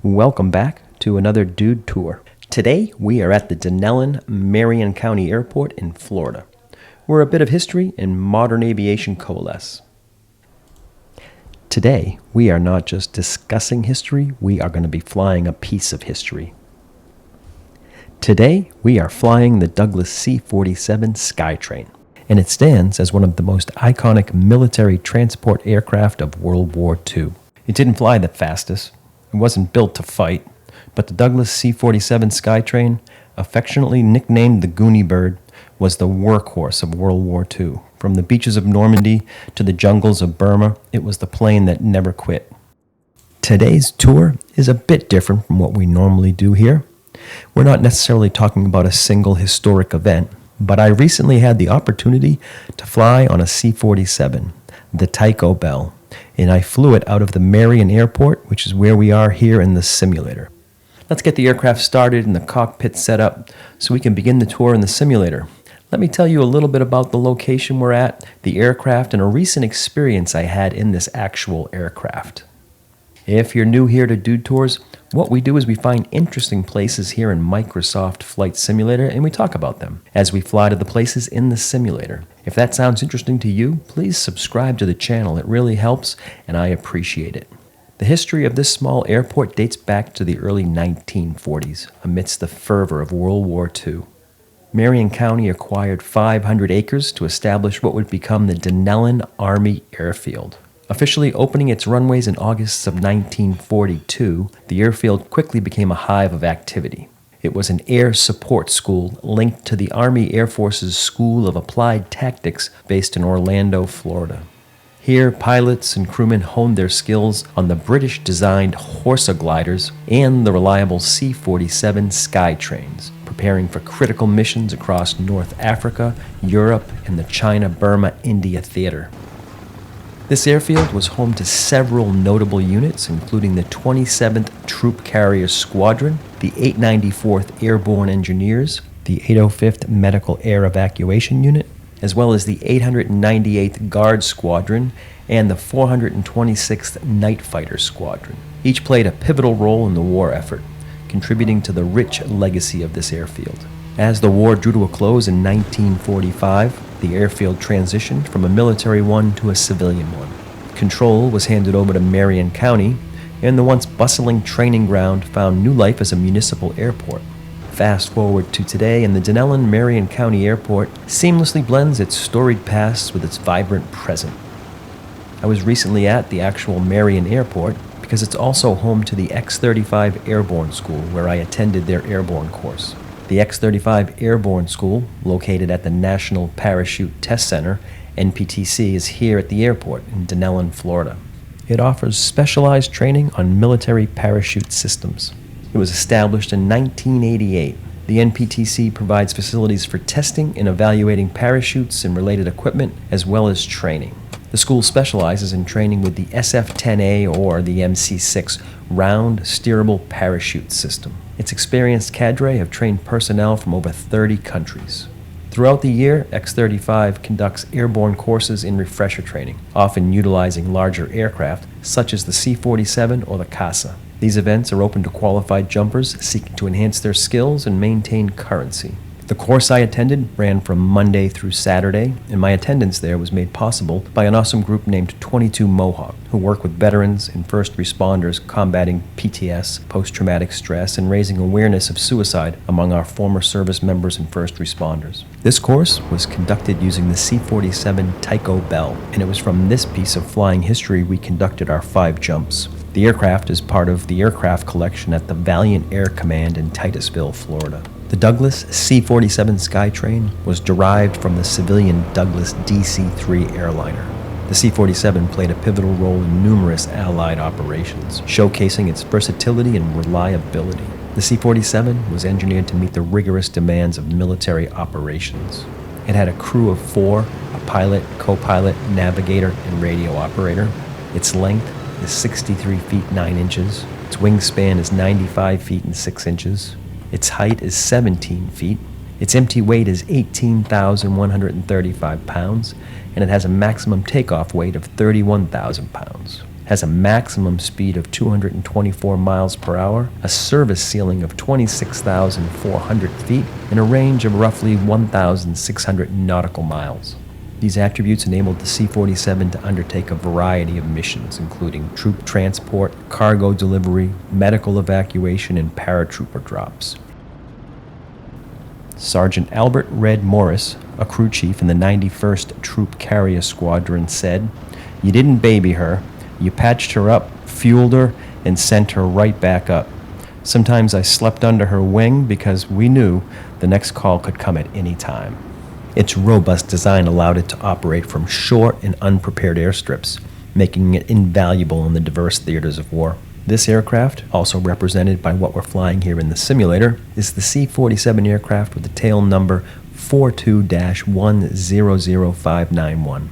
Welcome back to another Dude Tour. Today we are at the Dunnellon, Marion County Airport in Florida, where a bit of history and modern aviation coalesce. Today we are not just discussing history, we are going to be flying a piece of history. Today we are flying the Douglas C-47 Skytrain, and it stands as one of the most iconic military transport aircraft of World War II. It didn't fly the fastest, it wasn't built to fight, but the Douglas C-47 Skytrain, affectionately nicknamed the Goonie Bird, was the workhorse of World War II. From the beaches of Normandy to the jungles of Burma, it was the plane that never quit. Today's tour is a bit different from what we normally do here. We're not necessarily talking about a single historic event, but I recently had the opportunity to fly on a C-47, the Tico Bell, and I flew it out of the Marion Airport, which is where we are here in the simulator. Let's get the aircraft started and the cockpit set up so we can begin the tour in the simulator. Let me tell you a little bit about the location we're at, the aircraft, and a recent experience I had in this actual aircraft. If you're new here to Dude Tours, what we do is we find interesting places here in Microsoft Flight Simulator and we talk about them as we fly to the places in the simulator. If that sounds interesting to you, please subscribe to the channel. It really helps and I appreciate it. The history of this small airport dates back to the early 1940s amidst the fervor of World War II. Marion County acquired 500 acres to establish what would become the Dunnellon Army Airfield. Officially opening its runways in August of 1942, the airfield quickly became a hive of activity. It was an air support school linked to the Army Air Force's School of Applied Tactics based in Orlando, Florida. Here, pilots and crewmen honed their skills on the British-designed Horsa gliders and the reliable C-47 Skytrains, preparing for critical missions across North Africa, Europe, and the China-Burma-India theater. This airfield was home to several notable units, including the 27th Troop Carrier Squadron, the 894th Airborne Engineers, the 805th Medical Air Evacuation Unit, as well as the 898th Guard Squadron and the 426th Night Fighter Squadron. Each played a pivotal role in the war effort, contributing to the rich legacy of this airfield. As the war drew to a close in 1945, the airfield transitioned from a military one to a civilian one. Control was handed over to Marion County, and the once bustling training ground found new life as a municipal airport. Fast forward to today, and the Dunnellon Marion County Airport seamlessly blends its storied past with its vibrant present. I was recently at the actual Marion Airport because it's also home to the X35 Airborne School, where I attended their airborne course. The X35 Airborne School, located at the National Parachute Test Center, NPTC, is here at the airport in Dunnellon, Florida. It offers specialized training on military parachute systems. It was established in 1988. The NPTC provides facilities for testing and evaluating parachutes and related equipment, as well as training. The school specializes in training with the SF-10A or the MC-6 round steerable parachute system. Its experienced cadre have trained personnel from over 30 countries. Throughout the year, X-35 conducts airborne courses in refresher training, often utilizing larger aircraft such as the C-47 or the CASA. These events are open to qualified jumpers seeking to enhance their skills and maintain currency. The course I attended ran from Monday through Saturday, and my attendance there was made possible by an awesome group named 22 Mohawk, who work with veterans and first responders combating PTS, post-traumatic stress, and raising awareness of suicide among our former service members and first responders. This course was conducted using the C-47 Tico Belle, and it was from this piece of flying history we conducted our 5 jumps. The aircraft is part of the aircraft collection at the Valiant Air Command in Titusville, Florida. The Douglas C-47 Skytrain was derived from the civilian Douglas DC-3 airliner. The C-47 played a pivotal role in numerous Allied operations, showcasing its versatility and reliability. The C-47 was engineered to meet the rigorous demands of military operations. It had a crew of 4, a pilot, co-pilot, navigator, and radio operator. Its length is 63 feet 9 inches. Its wingspan is 95 feet and 6 inches. Its height is 17 feet. Its empty weight is 18,135 pounds, and it has a maximum takeoff weight of 31,000 pounds. has a maximum speed of 224 miles per hour, a service ceiling of 26,400 feet, and a range of roughly 1,600 nautical miles. These attributes enabled the C-47 to undertake a variety of missions, including troop transport, cargo delivery, medical evacuation, and paratrooper drops. Sergeant Albert Red Morris, a crew chief in the 91st Troop Carrier Squadron, said, "You didn't baby her. You patched her up, fueled her, and sent her right back up. Sometimes I slept under her wing because we knew the next call could come at any time." Its robust design allowed it to operate from short and unprepared airstrips, making it invaluable in the diverse theaters of war. This aircraft, also represented by what we're flying here in the simulator, is the C-47 aircraft with the tail number 42-100591,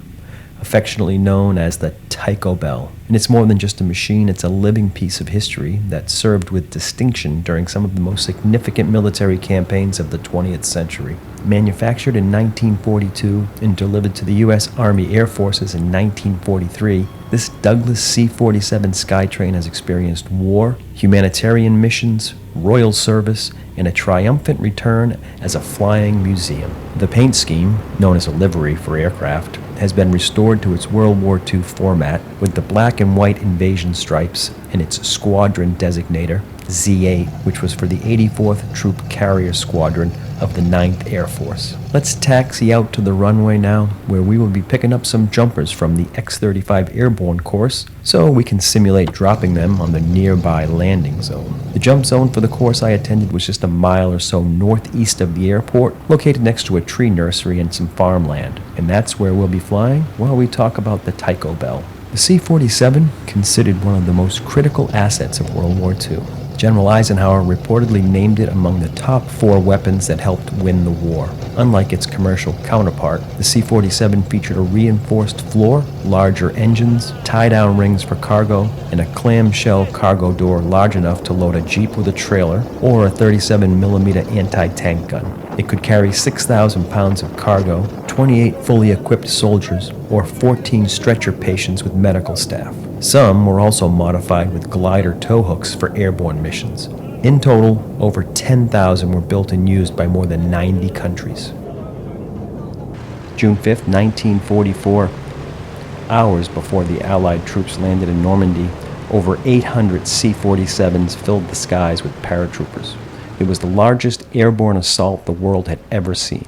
affectionately known as the Tico Bell. And it's more than just a machine, it's a living piece of history that served with distinction during some of the most significant military campaigns of the 20th century. Manufactured in 1942 and delivered to the U.S. Army Air Forces in 1943, this Douglas C-47 Skytrain has experienced war, humanitarian missions, royal service, and a triumphant return as a flying museum. The paint scheme, known as a livery for aircraft, has been restored to its World War II format with the black and white invasion stripes and its squadron designator, Z8, which was for the 84th Troop Carrier Squadron of the 9th Air Force. Let's taxi out to the runway now, where we will be picking up some jumpers from the X35 Airborne course, so we can simulate dropping them on the nearby landing zone. The jump zone for the course I attended was just a mile or so northeast of the airport, located next to a tree nursery and some farmland, and that's where we'll be flying while we talk about the Tico Bell. The C-47, considered one of the most critical assets of World War II. General Eisenhower reportedly named it among the top 4 weapons that helped win the war. Unlike its commercial counterpart, the C-47 featured a reinforced floor, larger engines, tie-down rings for cargo, and a clamshell cargo door large enough to load a Jeep with a trailer or a 37mm anti-tank gun. It could carry 6,000 pounds of cargo, 28 fully equipped soldiers, or 14 stretcher patients with medical staff. Some were also modified with glider tow hooks for airborne missions. In total, over 10,000 were built and used by more than 90 countries. June 5, 1944, hours before the Allied troops landed in Normandy, over 800 C-47s filled the skies with paratroopers. It was the largest airborne assault the world had ever seen.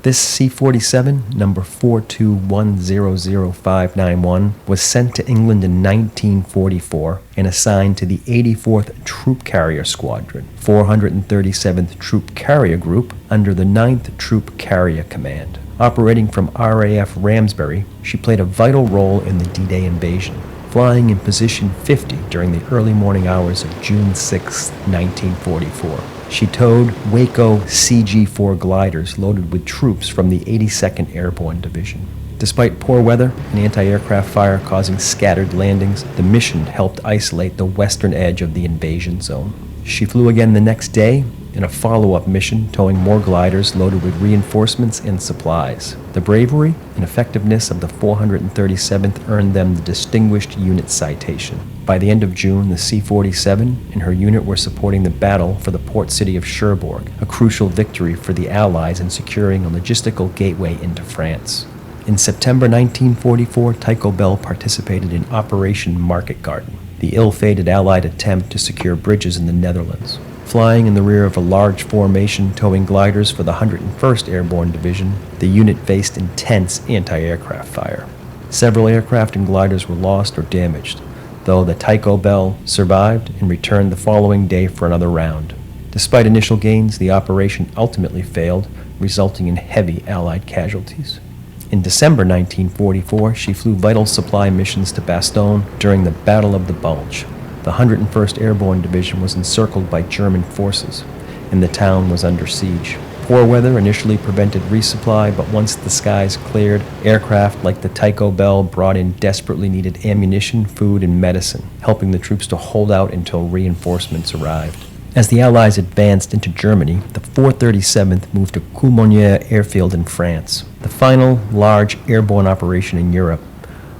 This C-47, number 42-100591, was sent to England in 1944 and assigned to the 84th Troop Carrier Squadron, 437th Troop Carrier Group, under the 9th Troop Carrier Command. Operating from RAF Ramsbury, she played a vital role in the D-Day invasion, flying in position 50 during the early morning hours of June 6, 1944. She towed Waco CG-4 gliders loaded with troops from the 82nd Airborne Division. Despite poor weather and anti-aircraft fire causing scattered landings, the mission helped isolate the western edge of the invasion zone. She flew again the next day in a follow-up mission towing more gliders loaded with reinforcements and supplies. The bravery and effectiveness of the 437th earned them the Distinguished Unit Citation. By the end of June, the C-47 and her unit were supporting the battle for the port city of Cherbourg, a crucial victory for the Allies in securing a logistical gateway into France. In September 1944, Tico Bell participated in Operation Market Garden, the ill-fated Allied attempt to secure bridges in the Netherlands. Flying in the rear of a large formation towing gliders for the 101st Airborne Division, the unit faced intense anti-aircraft fire. Several aircraft and gliders were lost or damaged, though the Tico Bell survived and returned the following day for another round. Despite initial gains, the operation ultimately failed, resulting in heavy Allied casualties. In December 1944, she flew vital supply missions to Bastogne during the Battle of the Bulge. The 101st Airborne Division was encircled by German forces, and the town was under siege. Poor weather initially prevented resupply, but once the skies cleared, aircraft like the Tico Bell brought in desperately needed ammunition, food, and medicine, helping the troops to hold out until reinforcements arrived. As the Allies advanced into Germany, the 437th moved to Coulmoniere Airfield in France, the final large airborne operation in Europe.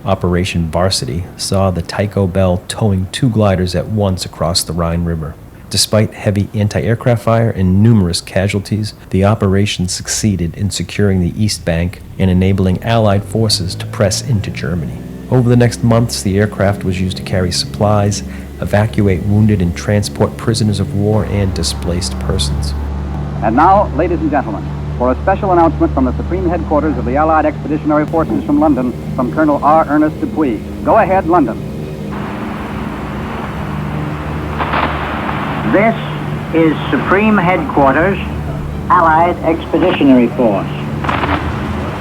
Operation Varsity saw the Tico Bell towing 2 gliders at once across the Rhine River. Despite heavy anti-aircraft fire and numerous casualties, the operation succeeded in securing the East Bank and enabling Allied forces to press into Germany. Over the next months, the aircraft was used to carry supplies, evacuate wounded, and transport prisoners of war and displaced persons. And now, ladies and gentlemen, for a special announcement from the Supreme Headquarters of the Allied Expeditionary Forces from London, from Colonel R. Ernest Dupuy. Go ahead, London. This is Supreme Headquarters, Allied Expeditionary Force.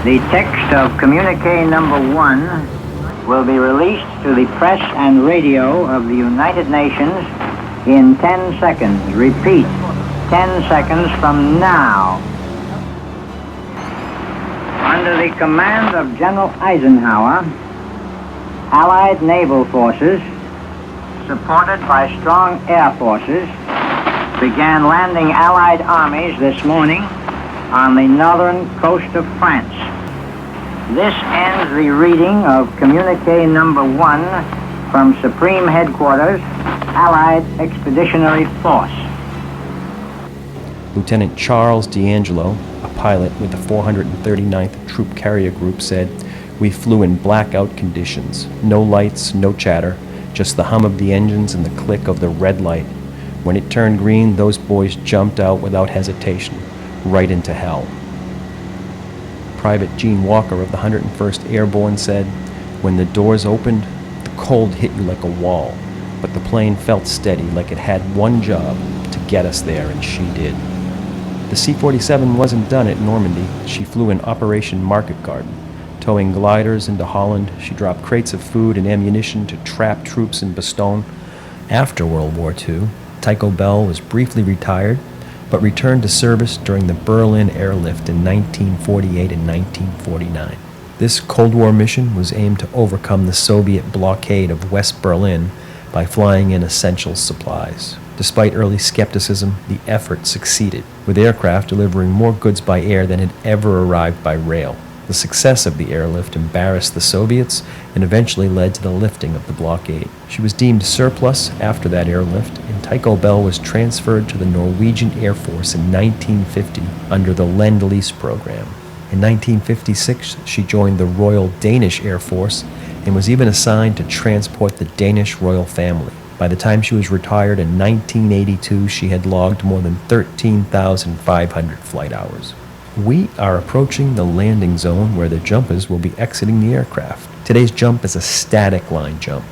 The text of communique number 1 will be released to the press and radio of the United Nations in 10 seconds. Repeat, 10 seconds from now. Under the command of General Eisenhower, Allied naval forces, supported by strong air forces, began landing Allied armies this morning on the northern coast of France. This ends the reading of communique number 1 from Supreme Headquarters, Allied Expeditionary Force. Lieutenant Charles D'Angelo, a pilot with the 439th Troop Carrier Group, said, "We flew in blackout conditions. No lights, no chatter, just the hum of the engines and the click of the red light. When it turned green, those boys jumped out without hesitation, right into hell." Private Gene Walker of the 101st Airborne said, "When the doors opened, the cold hit you like a wall, but the plane felt steady, like it had one job, to get us there, and she did." The C-47 wasn't done at Normandy. She flew in Operation Market Garden. Towing gliders into Holland, she dropped crates of food and ammunition to trapped troops in Bastogne. After World War II, Tico Bell was briefly retired, but returned to service during the Berlin Airlift in 1948 and 1949. This Cold War mission was aimed to overcome the Soviet blockade of West Berlin by flying in essential supplies. Despite early skepticism, the effort succeeded, with aircraft delivering more goods by air than had ever arrived by rail. The success of the airlift embarrassed the Soviets and eventually led to the lifting of the blockade. She was deemed surplus after that airlift, and Tico Bell was transferred to the Norwegian Air Force in 1950 under the Lend-Lease program. In 1956, she joined the Royal Danish Air Force and was even assigned to transport the Danish royal family. By the time she was retired in 1982, she had logged more than 13,500 flight hours. We are approaching the landing zone where the jumpers will be exiting the aircraft. Today's jump is a static line jump.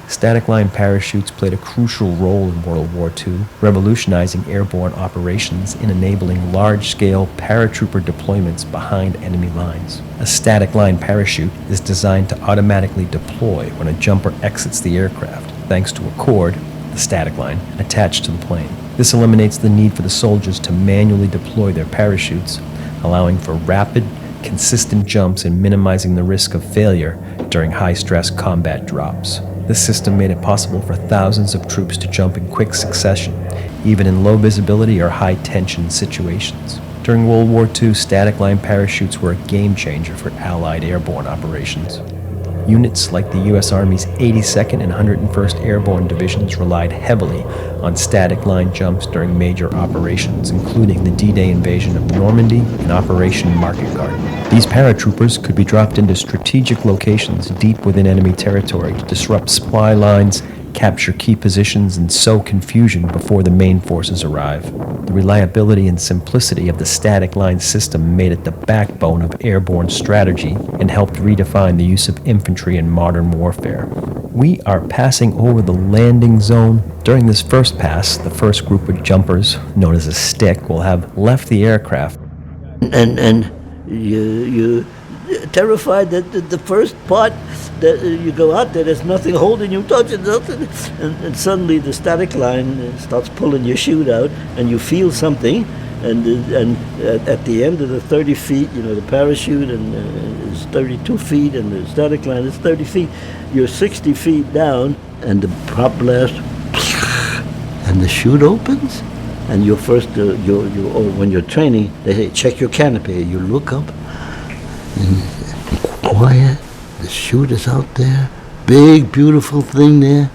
Static line parachutes played a crucial role in World War II, revolutionizing airborne operations and enabling large-scale paratrooper deployments behind enemy lines. A static line parachute is designed to automatically deploy when a jumper exits the aircraft, thanks to a cord, the static line, attached to the plane. This eliminates the need for the soldiers to manually deploy their parachutes, allowing for rapid, consistent jumps and minimizing the risk of failure during high-stress combat drops. This system made it possible for thousands of troops to jump in quick succession, even in low visibility or high-tension situations. During World War II, static line parachutes were a game-changer for Allied airborne operations. Units like the U.S. Army's 82nd and 101st Airborne Divisions relied heavily on static line jumps during major operations, including the D-Day invasion of Normandy and Operation Market Garden. These paratroopers could be dropped into strategic locations deep within enemy territory to disrupt supply lines, capture key positions, and sow confusion before the main forces arrive. The reliability and simplicity of the static line system made it the backbone of airborne strategy and helped redefine the use of infantry in modern warfare. We are passing over the landing zone. During this first pass, the first group of jumpers, known as a stick, will have left the aircraft. And you terrified that the first part that you go out there, there's nothing holding you, touching nothing, and suddenly the static line starts pulling your chute out, and you feel something, and at the end of the 30 feet, the parachute is 32 feet, and the static line is 30 feet. You're 60 feet down, and the prop blast, and the chute opens, and you're first, when you're training, they say check your canopy. You look up. And quiet, the chute is out there, big, beautiful thing there,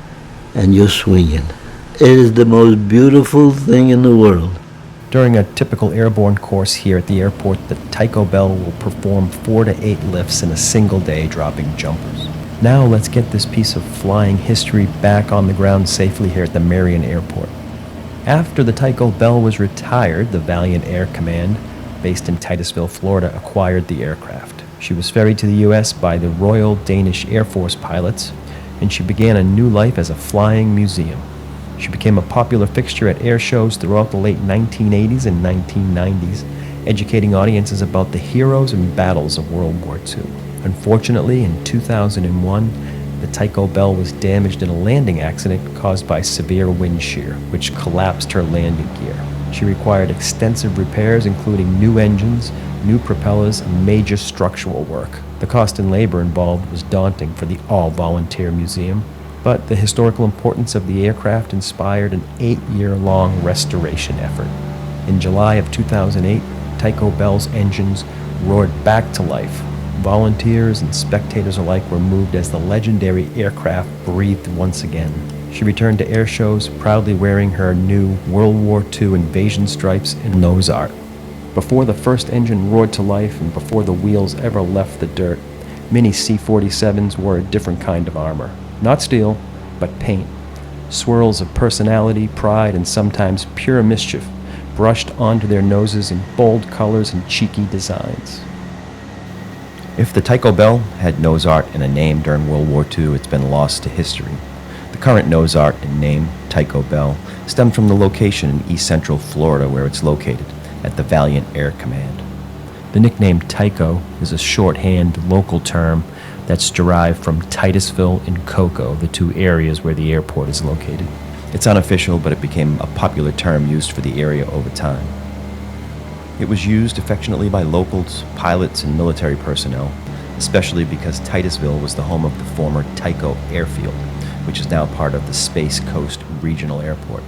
and you're swinging. It is the most beautiful thing in the world. During a typical airborne course here at the airport, the Tico Bell will perform 4 to 8 lifts in a single day, dropping jumpers. Now let's get this piece of flying history back on the ground safely here at the Marion Airport. After the Tico Bell was retired, the Valiant Air Command, based in Titusville, Florida, acquired the aircraft. She was ferried to the U.S. by the Royal Danish Air Force pilots, and she began a new life as a flying museum. She became a popular fixture at air shows throughout the late 1980s and 1990s, educating audiences about the heroes and battles of World War II. Unfortunately, in 2001, the Tico Bell was damaged in a landing accident caused by severe wind shear, which collapsed her landing gear. She required extensive repairs, including new engines, new propellers, and major structural work. The cost and labor involved was daunting for the all-volunteer museum, but the historical importance of the aircraft inspired an 8-year-long restoration effort. In July of 2008, Tico Bell's engines roared back to life. Volunteers and spectators alike were moved as the legendary aircraft breathed once again. She returned to air shows proudly wearing her new World War II invasion stripes and nose art. Before the first engine roared to life and before the wheels ever left the dirt, many C-47s wore a different kind of armor. Not steel, but paint. Swirls of personality, pride, and sometimes pure mischief brushed onto their noses in bold colors and cheeky designs. If the Tico Bell had nose art and a name during World War II, it's been lost to history. The current nose art and name, Tico Bell, stemmed from the location in East Central Florida where it's located, at the Valiant Air Command. The nickname Tico is a shorthand local term that's derived from Titusville and Cocoa, the two areas where the airport is located. It's unofficial, but it became a popular term used for the area over time. It was used affectionately by locals, pilots, and military personnel, especially because Titusville was the home of the former Tico Airfield, which is now part of the Space Coast Regional Airport.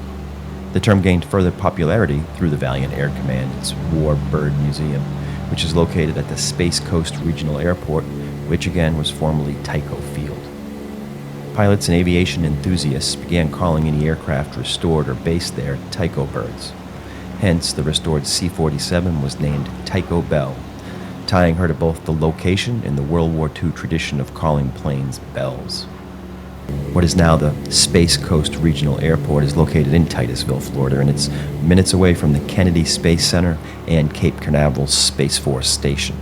The term gained further popularity through the Valiant Air Command's Warbird Museum, which is located at the Space Coast Regional Airport, which again was formerly Tico Field. Pilots and aviation enthusiasts began calling any aircraft restored or based there Tico birds. Hence, the restored C-47 was named Tico Bell, tying her to both the location and the World War II tradition of calling planes bells. What is now the Space Coast Regional Airport is located in Titusville, Florida, and it's minutes away from the Kennedy Space Center and Cape Canaveral Space Force Station.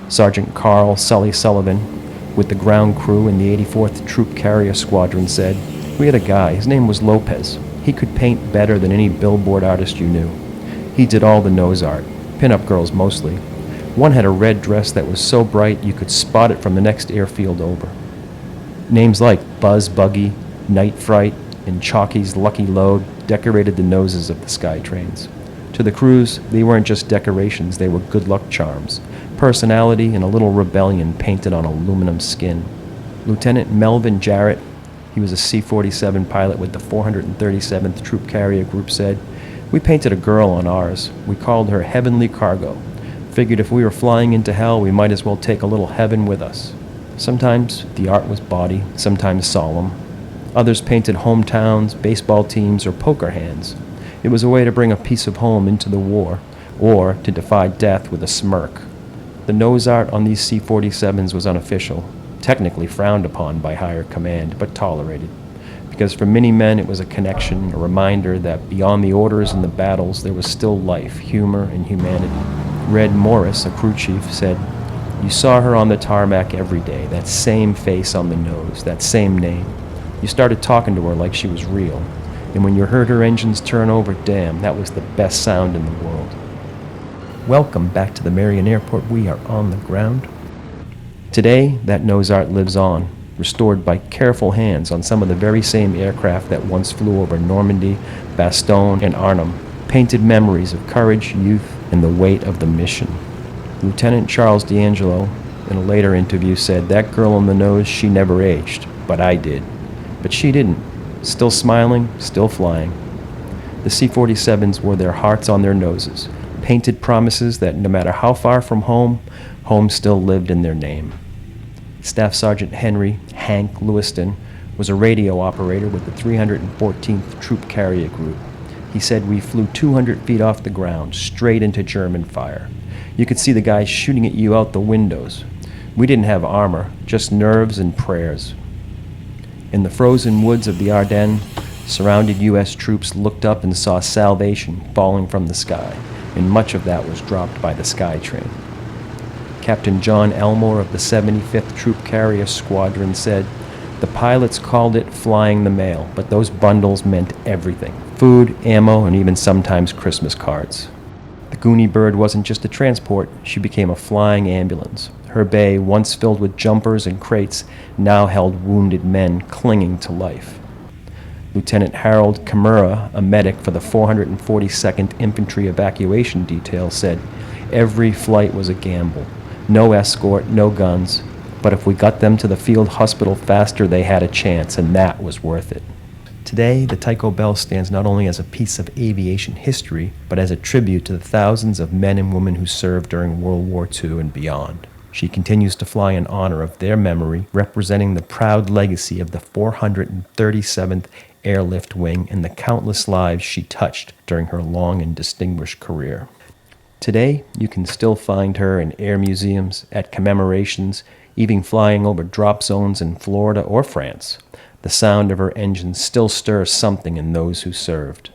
Sergeant Carl Sully Sullivan, with the ground crew in the 84th Troop Carrier Squadron, said, "We had a guy, his name was Lopez. He could paint better than any billboard artist you knew. He did all the nose art, pin-up girls mostly. One had a red dress that was so bright you could spot it from the next airfield over." Names like Buzz Buggy, Night Fright, and Chalky's Lucky Load decorated the noses of the SkyTrains. To the crews, they weren't just decorations, they were good luck charms, personality, and a little rebellion painted on aluminum skin. Lieutenant Melvin Jarrett, he was a C-47 pilot with the 437th Troop Carrier Group, said, "We painted a girl on ours. We called her Heavenly Cargo. Figured if we were flying into hell, we might as well take a little heaven with us." Sometimes the art was bawdy, sometimes solemn. Others painted hometowns, baseball teams, or poker hands. It was a way to bring a piece of home into the war, or to defy death with a smirk. The nose art on these C-47s was unofficial, technically frowned upon by higher command, but tolerated. Because for many men it was a connection, a reminder that beyond the orders and the battles there was still life, humor, and humanity. Red Morris, a crew chief, said, "You saw her on the tarmac every day, that same face on the nose, that same name. You started talking to her like she was real. And when you heard her engines turn over, damn, that was the best sound in the world." Welcome back to the Marion Airport. We are on the ground. Today, that nose art lives on, restored by careful hands on some of the very same aircraft that once flew over Normandy, Bastogne, and Arnhem, painted memories of courage, youth, and the weight of the mission. Lieutenant Charles D'Angelo, in a later interview, said, "That girl on the nose, she never aged, but I did." But she didn't. Still smiling, still flying. The C-47s wore their hearts on their noses, painted promises that no matter how far from home, home still lived in their name. Staff Sergeant Henry Hank Lewiston was a radio operator with the 314th Troop Carrier Group. He said we flew 200 feet off the ground, straight into German fire. You could see the guys shooting at you out the windows. We didn't have armor, just nerves and prayers. In the frozen woods of the Ardennes, surrounded U.S. troops looked up and saw salvation falling from the sky, and much of that was dropped by the Skytrain. Captain John Elmore of the 75th Troop Carrier Squadron said, "The pilots called it flying the mail, but those bundles meant everything. Food, ammo, and even sometimes Christmas cards." The Goonie Bird wasn't just a transport, she became a flying ambulance. Her bay, once filled with jumpers and crates, now held wounded men clinging to life. Lieutenant Harold Kimura, a medic for the 442nd Infantry Evacuation Detail, said, "Every flight was a gamble. No escort, no guns, but if we got them to the field hospital faster, they had a chance, and that was worth it." Today, the Tico Bell stands not only as a piece of aviation history, but as a tribute to the thousands of men and women who served during World War II and beyond. She continues to fly in honor of their memory, representing the proud legacy of the 437th Airlift Wing and the countless lives she touched during her long and distinguished career. Today, you can still find her in air museums, at commemorations, even flying over drop zones in Florida or France. The sound of her engines still stirs something in those who served.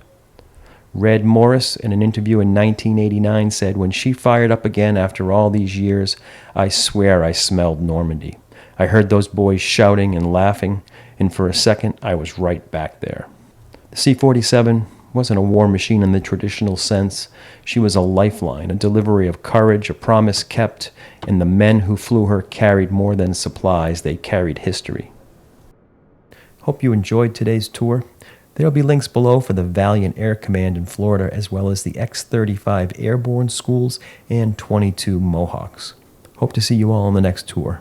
Red Morris, in an interview in 1989, said, "When she fired up again after all these years, I swear I smelled Normandy. I heard those boys shouting and laughing, and for a second I was right back there." The C-47 wasn't a war machine in the traditional sense. She was a lifeline, a delivery of courage, a promise kept, and the men who flew her carried more than supplies, they carried history. Hope you enjoyed today's tour. There will be links below for the Valiant Air Command in Florida, as well as the X35 Airborne Schools and 22 Mohawks. Hope to see you all on the next tour.